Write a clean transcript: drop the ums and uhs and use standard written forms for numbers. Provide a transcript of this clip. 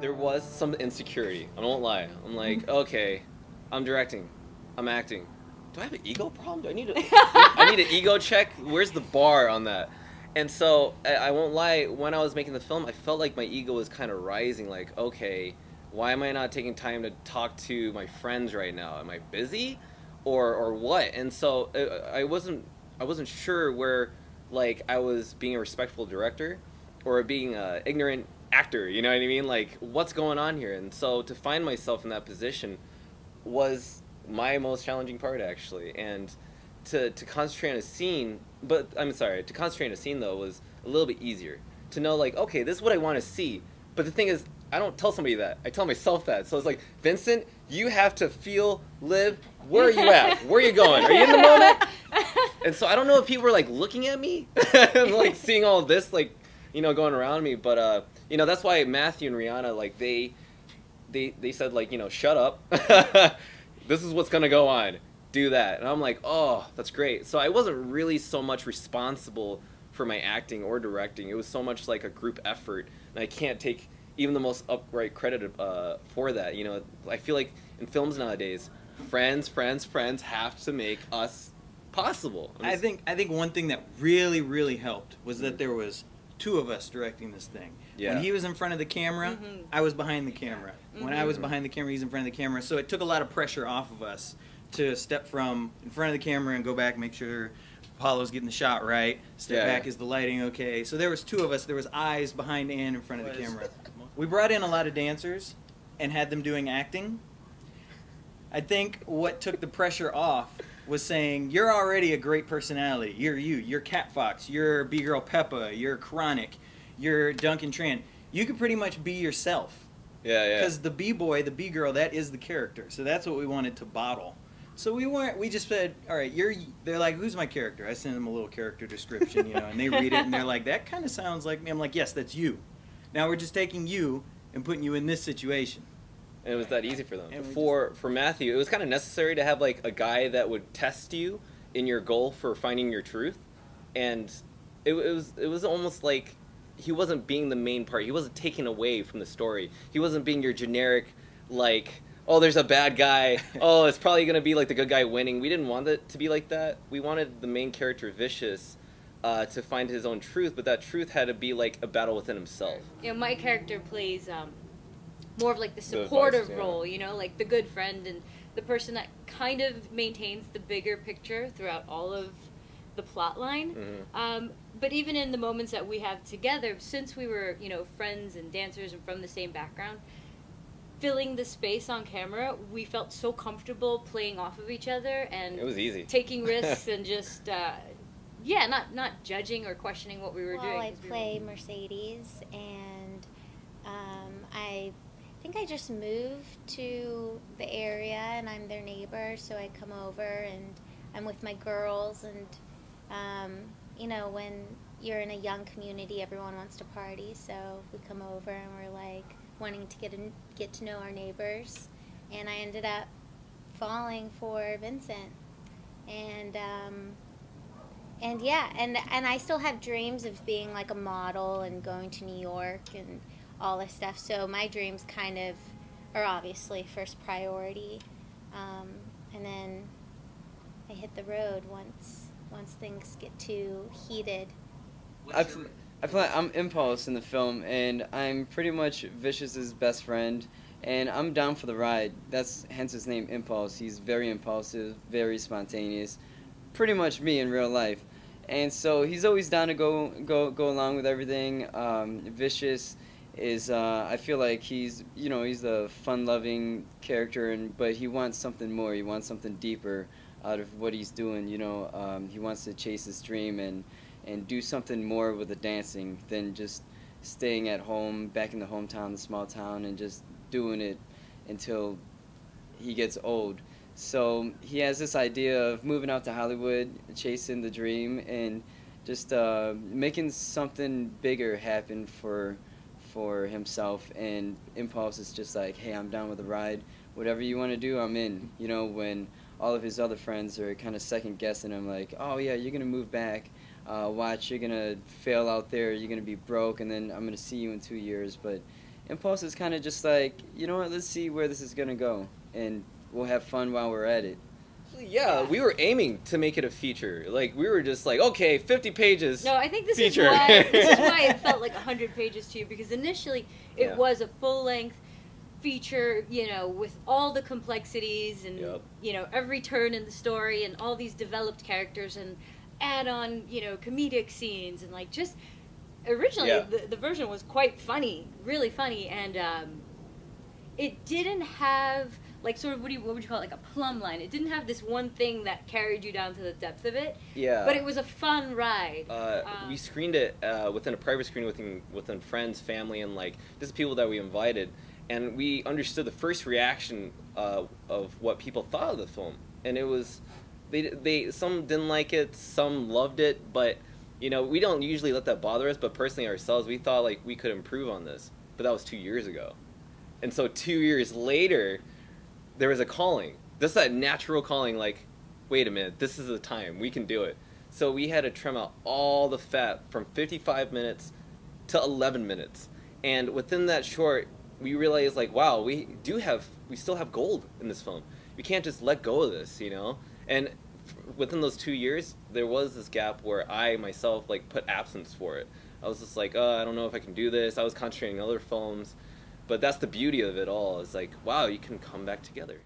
there was some insecurity. I won't lie. I'm like, okay, I'm directing, I'm acting. Do I have an ego problem? Do I need I need an ego check? Where's the bar on that? And so I won't lie. When I was making the film, I felt like my ego was kind of rising. Like, okay, why am I not taking time to talk to my friends right now? Am I busy, or what? And so I wasn't sure where, like, I was being a respectful director or being a ignorant actor, you know what I mean? Like, what's going on here? And so to find myself in that position was my most challenging part, actually. And to concentrate on a scene, but I'm sorry, to concentrate on a scene though was a little bit easier. To know, like, okay, this is what I want to see. But the thing is, I don't tell somebody that. I tell myself that. So it's like, Vincent, you have to feel, live. Where are you at? Where are you going? Are you in the moment? And so I don't know if people were like looking at me and like seeing all of this, like, you know, going around me. But you know, that's why Matthew and Riyaana, like, they said, like, you know, shut up. This is what's gonna go on. Do that. And I'm like, oh, that's great. So I wasn't really so much responsible for my acting or directing. It was so much like a group effort, and I can't take even the most upright credit for that. You know, I feel like in films nowadays, friends have to make us possible. I think one thing that really helped was that there was two of us directing this thing. Yeah. When he was in front of the camera, I was behind the camera. When I was behind the camera, he's in front of the camera. So it took a lot of pressure off of us to step from in front of the camera and go back, make sure Apollo's getting the shot right. Step back, is the lighting okay? So there was two of us. There was eyes behind and in front of the camera. We brought in a lot of dancers and had them doing acting. I think what took the pressure off was saying, you're already a great personality. You're Cat Fox, you're B-Girl Peppa, you're Chronic, you're Duncan Tran. You could pretty much be yourself. Yeah. Because the B-Boy, the B-Girl, that is the character. So that's what we wanted to bottle. So we just said, all right, they're like, who's my character? I send them a little character description, you know, and they read it and they're like, that kind of sounds like me. I'm like, yes, that's you. Now we're just taking you and putting you in this situation. And it was that easy for them. For Matthew, it was kind of necessary to have like a guy that would test you in your goal for finding your truth, and it was almost like he wasn't being the main part. He wasn't taking away from the story. He wasn't being your generic, like, oh, there's a bad guy. Oh, it's probably gonna be like the good guy winning. We didn't want it to be like that. We wanted the main character, Vicious, to find his own truth, but that truth had to be like a battle within himself. You know, my character plays more of like the supportive role, you know, like the good friend and the person that kind of maintains the bigger picture throughout all of the plot line. But even in the moments that we have together, since we were, you know, friends and dancers and from the same background, filling the space on camera, we felt so comfortable playing off of each other and it was easy taking risks and just not judging or questioning what we were doing. I play Mercedes, and I think I just moved to the area, and I'm their neighbor, so I come over and I'm with my girls, and you know, when you're in a young community, everyone wants to party, so we come over and we're like wanting to get to know our neighbors, and I ended up falling for Vincent, and yeah, and I still have dreams of being like a model and going to New York and all this stuff. So my dreams kind of are obviously first priority, and then I hit the road once things get too heated. I feel like I'm Impulse in the film, and I'm pretty much Vicious's best friend, and I'm down for the ride. That's hence his name, Impulse. He's very impulsive, very spontaneous, pretty much me in real life. And so he's always down to go along with everything. Vicious is I feel like he's a fun-loving character, but he wants something more. He wants something deeper out of what he's doing. You know, he wants to chase his dream and do something more with the dancing than just staying at home, back in the hometown, the small town, and just doing it until he gets old. So he has this idea of moving out to Hollywood, chasing the dream, and just making something bigger happen for himself. And Impulse is just like, hey, I'm down with the ride. Whatever you want to do, I'm in. You know, when all of his other friends are kind of second-guessing him, like, oh, yeah, you're going to move back. Watch, you're going to fail out there. You're going to be broke, and then I'm going to see you in 2 years. But Impulse is kind of just like, you know what, let's see where this is going to go, and we'll have fun while we're at it. Yeah, we were aiming to make it a feature. Like, we were just like, okay, 50 pages. No, I think this feature. is why it felt like 100 pages to you, because initially it was a full-length feature, you know, with all the complexities and, you know, every turn in the story and all these developed characters and add on, you know, comedic scenes and, like, just originally the version was quite funny, really funny, and it didn't have, like, sort of, what would you call it, like a plumb line. It didn't have this one thing that carried you down to the depth of it. Yeah. But it was a fun ride. We screened it within a private screening within friends, family, and, like, just people that we invited. And we understood the first reaction of what people thought of the film. And it was, some didn't like it, some loved it, but, you know, we don't usually let that bother us, but personally ourselves, we thought, like, we could improve on this. But that was 2 years ago. And so 2 years later, there was a calling. Just that natural calling, like, wait a minute, this is the time, we can do it. So we had to trim out all the fat from 55 minutes to 11 minutes. And within that short, we realized, like, wow, we still have gold in this film. We can't just let go of this, you know? And within those 2 years, there was this gap where I, myself, like, put absence for it. I was just like, I don't know if I can do this. I was concentrating on other films. But that's the beauty of it all. It's like, wow, you can come back together.